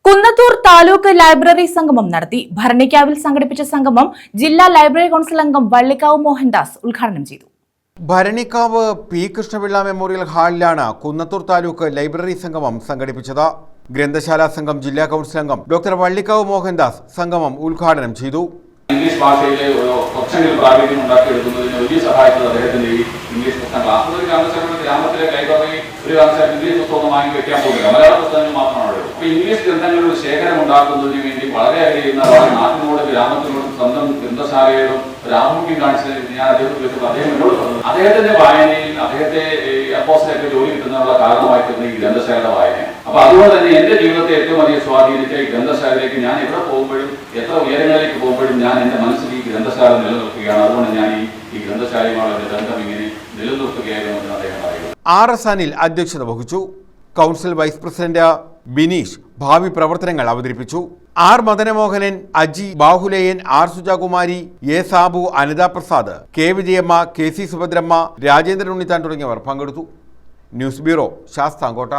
Kunnathur taluk library സംഗമം നടത്തി. ഭരണിക്കാവിൽ സംഘടിപ്പിച്ച സംഗമം ജില്ലാ ലൈബ്രറി കൗൺസിൽ അംഗം വള്ളിക്കാവ് മോഹൻദാസ് ഉദ്ഘാടനം ചെയ്തു. ഭരണിക്കാവ് പി കൃഷ്ണപിള്ള മെമ്മോറിയൽ ഹാളിലാണ് കുന്നത്തൂർ താലൂക്ക് ലൈബ്രറി സംഗമം സംഘടിപ്പിച്ചത്. ഗ്രന്ഥശാല സംഘം ജില്ലാ കൗൺസിൽ അംഗം ഡോക്ടർ വള്ളിക്കാവ് മോഹൻദാസ് സംഗമം ഉദ്ഘാടനം ചെയ്തു. ഇംഗ്ലീഷ് ഭാഷയിലെ കുറച്ചെങ്കിലും പ്രാവീണ്യം ഉണ്ടാക്കിയെടുക്കുന്നതിന് വലിയ സഹായിച്ചത് അദ്ദേഹത്തിന്റെ ഈ ഇംഗ്ലീഷ് പുസ്തകങ്ങളാണ്. ഒരു കാരണവശാലും ഗ്രാമത്തിലെ ലൈബ്രറി ഒരു കാരണവശാലും ഇംഗ്ലീഷ് പുസ്തകം വാങ്ങി വെക്കാൻ പോകുന്നില്ല, മലയാള പുസ്തകങ്ങൾ മാത്രമാണ്. അപ്പൊ ഇംഗ്ലീഷ് ഗ്രന്ഥങ്ങളുടെ ശേഖരം ഉണ്ടാക്കുന്നതിന് വേണ്ടി വളരെ അറിയുന്ന നാട്ടിനോട് ഗ്രാമത്തിനോടും സ്വന്തം ഗ്രന്ഥശാലയോടും ഒരു ആഭിമുഖ്യം കാണിച്ചത് ഞാൻ അദ്ദേഹത്തെ അദ്ദേഹം എന്നോട് പറഞ്ഞു. അദ്ദേഹത്തിന്റെ വായനയിൽ അദ്ദേഹത്തെ അപ്പോസിലൊക്കെ ജോലി കിട്ടുന്നതിനുള്ള കാരണമായിട്ടുണ്ട് ഈ ഗ്രന്ഥശാലയുടെ വായന. അപ്പൊ അതുകൊണ്ട് തന്നെ എന്റെ ജീവിതത്തെ ഏറ്റവും അധികം സ്വാധീനിച്ച ഈ ഗ്രന്ഥശാലയിലേക്ക് ഞാൻ എവിടെ പോകുമ്പോഴും എത്ര ഉയരങ്ങളിലേക്ക് പോകുമ്പോഴും ഞാൻ എന്റെ മനസ്സിൽ ഈ ഗ്രന്ഥശാല നിലനിർത്തുകയാണ്. അതുകൊണ്ട് ഞാൻ ഈ ഗ്രന്ഥശാലയുമായുള്ള എന്റെ ബന്ധം ഇങ്ങനെ നിലനിർത്തുകയായിരുന്നു എന്ന് അദ്ദേഹം പറയുന്നു. RS അനിൽ അധ്യക്ഷത വഹിച്ചു. കൗൺസിൽ വൈസ് പ്രസിഡന്റ് ബിനീഷ് ഭാവി പ്രവർത്തനങ്ങൾ അവതരിപ്പിച്ചു. R Madanamohanan, Aji Bahuleyan, R Sujakumari, A Sabu, Anitha Prasad, K Vijayamma, KC സുഭദ്രമ്മ, Rajendran Unnithan തുടങ്ങിയവർ പങ്കെടുത്തു. News bureau, Sasthamkotta.